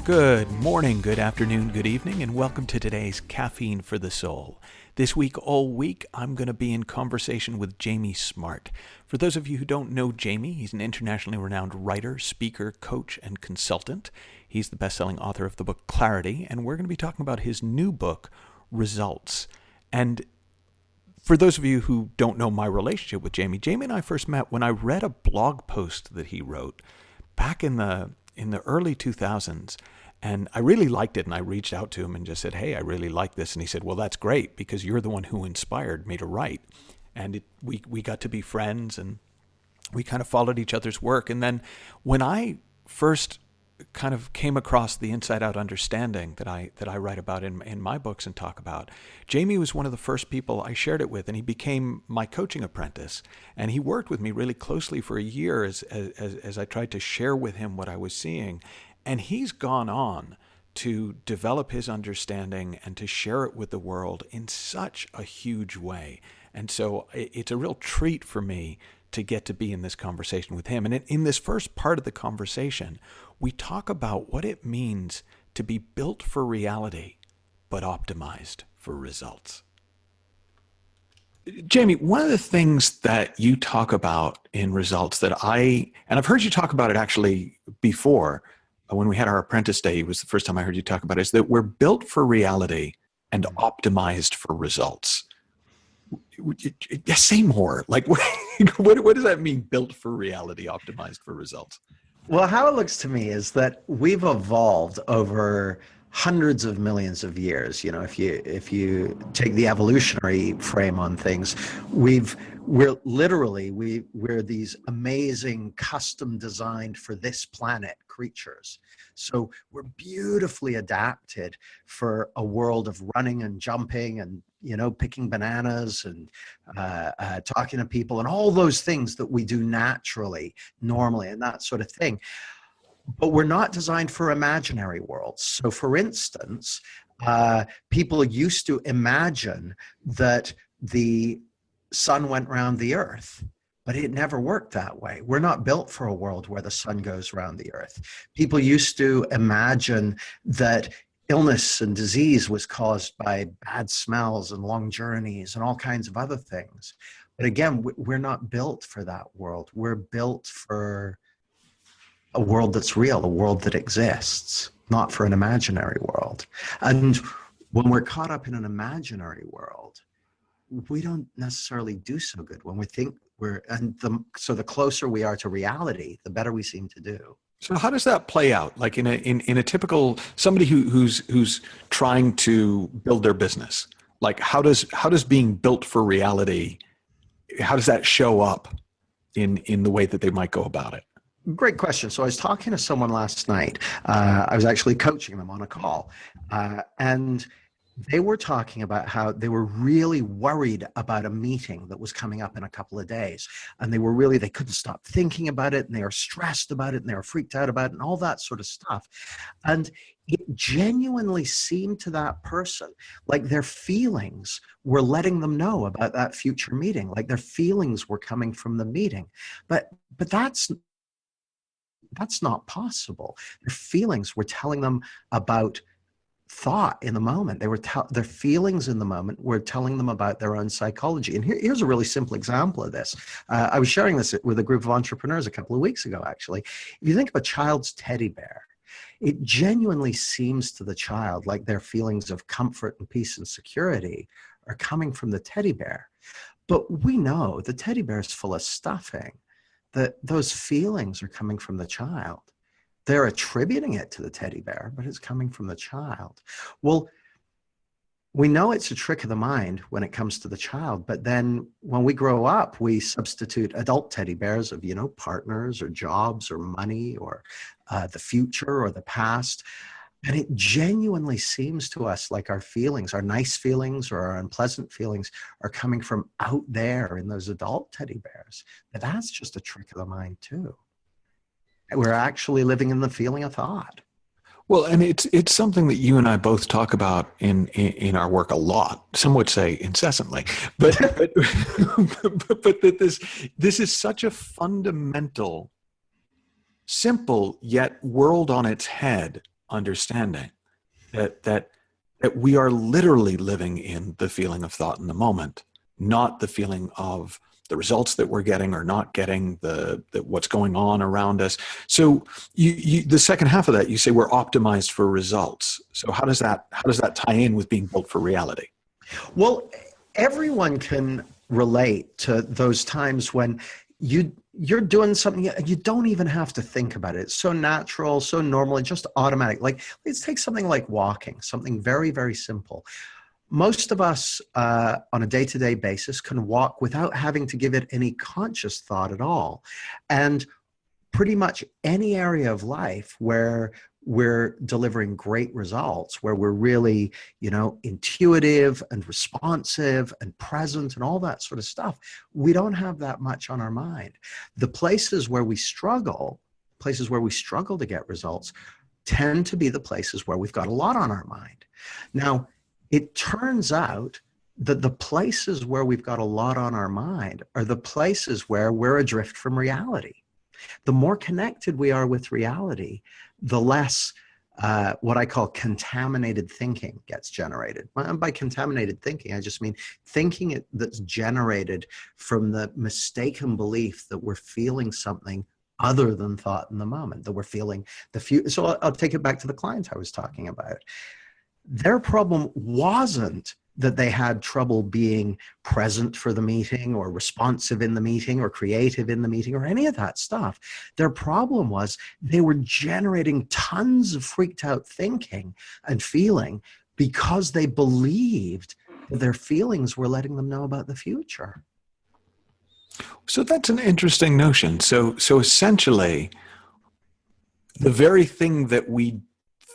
Good morning, good afternoon, good evening, and welcome to today's Caffeine for the Soul. This week, all week, I'm going to be in conversation with Jamie Smart. For those of you who don't know Jamie, he's an internationally renowned writer, speaker, coach, and consultant. He's the best-selling author of the book Clarity, and we're going to be talking about his new book, Results. And for those of you who don't know my relationship with Jamie, Jamie and I first met when I read a blog post that he wrote back in the early 2000s. And I really liked it, and I reached out to him and just said, hey, I really like this. And he said, well, that's great, because you're the one who inspired me to write. And we got to be friends, and we kind of followed each other's work. And then when I first kind of came across the inside-out understanding that I write about in my books and talk about, Jamie was one of the first people I shared it with, and he became my coaching apprentice. And he worked with me really closely for a year as I tried to share with him what I was seeing. And he's gone on to develop his understanding and to share it with the world in such a huge way. And so it's a real treat for me to get to be in this conversation with him. And in this first part of the conversation, we talk about what it means to be built for reality, but optimized for results. Jamie, one of the things that you talk about in Results and I've heard you talk about it actually before, when we had our apprentice day, it was the first time I heard you talk about it, is that we're built for reality and optimized for results. Say more. Like, what does that mean, built for reality, optimized for results? Well, how it looks to me is that we've evolved over hundreds of millions of years. You know, if you take the evolutionary frame on things, we're these amazing, custom designed for this planet creatures. So we're beautifully adapted for a world of running and jumping and, picking bananas and talking to people and all those things that we do naturally, normally, and that sort of thing. But we're not designed for imaginary worlds. So for instance, people used to imagine that the sun went around the earth, but it never worked that way. We're not built for a world where the sun goes around the earth. People used to imagine that illness and disease was caused by bad smells and long journeys and all kinds of other things. But again, we're not built for that world. We're built for a world that's real, a world that exists, not for an imaginary world. And when we're caught up in an imaginary world, we don't necessarily do so good when we think so the closer we are to reality, the better we seem to do. So how does that play out? Like in a typical, somebody who's trying to build their business, like how does being built for reality, how does that show up in the way that they might go about it? Great question. So I was talking to someone last night. I was actually coaching them on a call, and they were talking about how they were really worried about a meeting that was coming up in a couple of days. And they couldn't stop thinking about it, and they were stressed about it, and they were freaked out about it, and all that sort of stuff. And it genuinely seemed to that person like their feelings were letting them know about that future meeting, like their feelings were coming from the meeting. But that's not possible. Their feelings were telling them about thought in the moment. Their feelings in the moment were telling them about their own psychology. And here's a really simple example of this. I was sharing this with a group of entrepreneurs a couple of weeks ago, actually. If you think of a child's teddy bear, it genuinely seems to the child like their feelings of comfort and peace and security are coming from the teddy bear. But we know the teddy bear is full of stuffing, that those feelings are coming from the child. They're attributing it to the teddy bear, but it's coming from the child. Well, we know it's a trick of the mind when it comes to the child, but then when we grow up, we substitute adult teddy bears of, partners or jobs or money or the future or the past. And it genuinely seems to us like our feelings, our nice feelings or our unpleasant feelings are coming from out there in those adult teddy bears. But that's just a trick of the mind too. We're actually living in the feeling of thought. Well, and it's something that you and I both talk about in our work a lot. Some would say incessantly, but but that this is such a fundamental, simple yet world on its head understanding that we are literally living in the feeling of thought in the moment, not the feeling of the results that we're getting or not getting, the what's going on around us. So the second half of that, you say we're optimized for results. So how does that tie in with being built for reality? Well, everyone can relate to those times when you're doing something you don't even have to think about it. It's so natural, so normal, it's just automatic. Like, let's take something like walking, something very, very simple. Most of us on a day-to-day basis can walk without having to give it any conscious thought at all. And pretty much any area of life where we're delivering great results, where we're really, intuitive and responsive and present and all that sort of stuff, we don't have that much on our mind. The places where we struggle to get results tend to be the places where we've got a lot on our mind. Now, it turns out that the places where we've got a lot on our mind are the places where we're adrift from reality. The more connected we are with reality, the less what I call contaminated thinking gets generated. And by contaminated thinking, I just mean thinking that's generated from the mistaken belief that we're feeling something other than thought in the moment, that we're feeling the future. So I'll take it back to the clients I was talking about. Their problem wasn't that they had trouble being present for the meeting or responsive in the meeting or creative in the meeting or any of that stuff. Their problem was they were generating tons of freaked out thinking and feeling because they believed that their feelings were letting them know about the future. So that's an interesting notion. So essentially, the very thing that we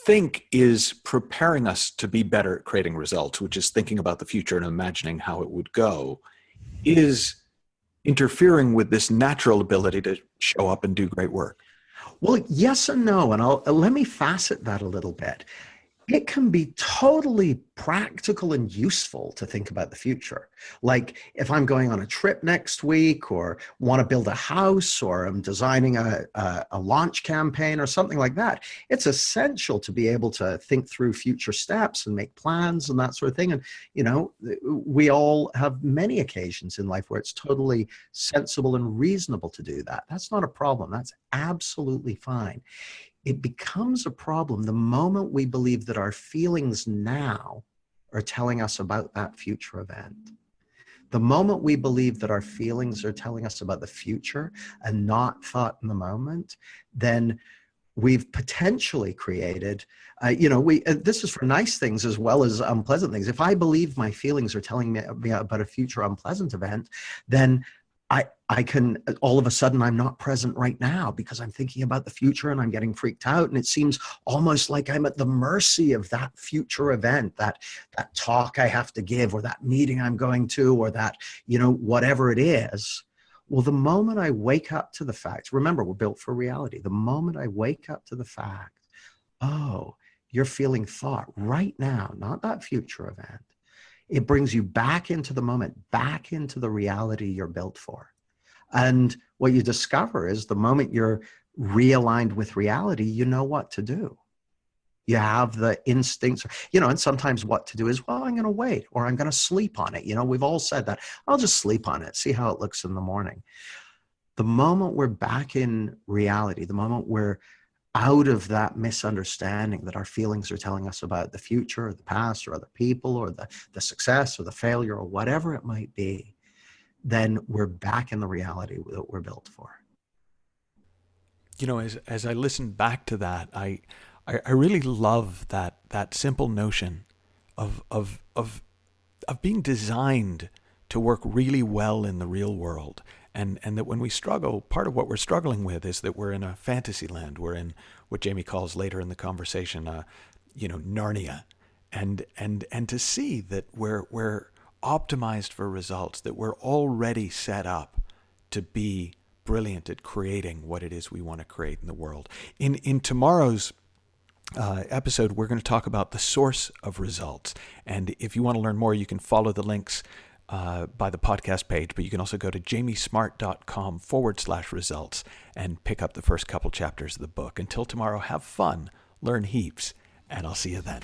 think is preparing us to be better at creating results, which is thinking about the future and imagining how it would go, is interfering with this natural ability to show up and do great work. Well, yes and no, and let me facet that a little bit. It can be totally practical and useful to think about the future. Like if I'm going on a trip next week or want to build a house or I'm designing a launch campaign or something like that, it's essential to be able to think through future steps and make plans and that sort of thing. And, we all have many occasions in life where it's totally sensible and reasonable to do that. That's not a problem. That's absolutely fine. It becomes a problem the moment we believe that our feelings now are telling us about that future event. The moment we believe that our feelings are telling us about the future and not thought in the moment, then we've potentially created, this is for nice things as well as unpleasant things. If I believe my feelings are telling me about a future unpleasant event, then I can, all of a sudden, I'm not present right now because I'm thinking about the future and I'm getting freaked out. And it seems almost like I'm at the mercy of that future event, that talk I have to give or that meeting I'm going to or that, whatever it is. Well, the moment I wake up to the fact, remember, we're built for reality. The moment I wake up to the fact, oh, you're feeling thought right now, not that future event. It brings you back into the moment, back into the reality you're built for. And what you discover is the moment you're realigned with reality, you know what to do. You have the instincts, and sometimes what to do is, well, I'm going to wait or I'm going to sleep on it. We've all said that. I'll just sleep on it, see how it looks in the morning. The moment we're back in reality, the moment we're out of that misunderstanding that our feelings are telling us about the future or the past or other people or the success or the failure or whatever it might be, then we're back in the reality that we're built for. As I listen back to that, I really love that simple notion of being designed to work really well in the real world. And that when we struggle, part of what we're struggling with is that we're in a fantasy land. We're in what Jamie calls later in the conversation, Narnia, and to see that we're optimized for results, that we're already set up to be brilliant at creating what it is we want to create in the world. In tomorrow's episode, we're going to talk about the source of results. And if you want to learn more, you can follow the links by the podcast page, but you can also go to jamiesmart.com/results and pick up the first couple chapters of the book. Until tomorrow, have fun, learn heaps, and I'll see you then.